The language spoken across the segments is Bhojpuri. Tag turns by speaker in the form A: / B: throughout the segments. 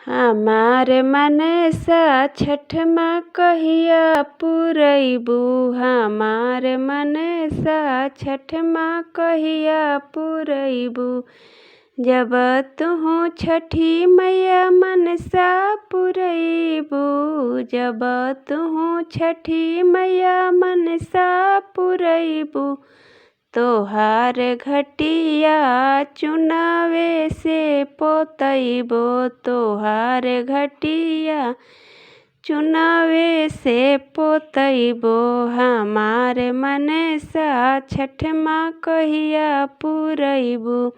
A: हमार मनसा छठ माँ कहिया पुरैबू। हमार मनसा छठ माँ कहिया पुरैबू। जब तुहू छठी मैया मनसा पुरैबू। जब तुहू छठी मैया मनसा पुरैबू। तोहार घटिया चुनावे से पोतैबो। तोहार घटिया चुनावे से पोतैबो। हमार मनसा छठ माँ कहिया पुरैबू।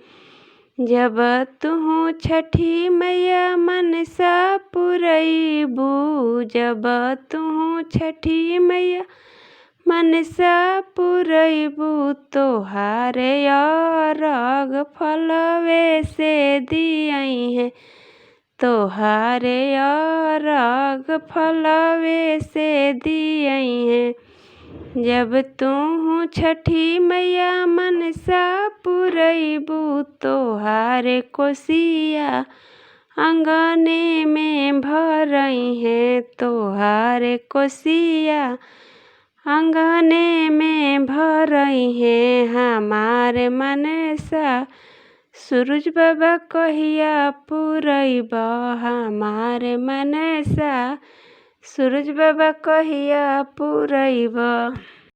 A: जब तुहू छठी मैया मनसा पुरैबू। जब तुहू छठी मैया मनसा पुरैबू। तोहार अरघ फलवे से दियैहें। तोहार अरघ फलवे से दियैहें। जब तुहू छठी मैया मनसा पुरैबू। तोहार कोसिया आंगने में भरैहें। तोहार कोसिया आंगने में भरैहें। हमार मनसा सूरज बाबा कहिया पुरैबा। हमार मनसा सूरज बाबा कहिया पुरैबा।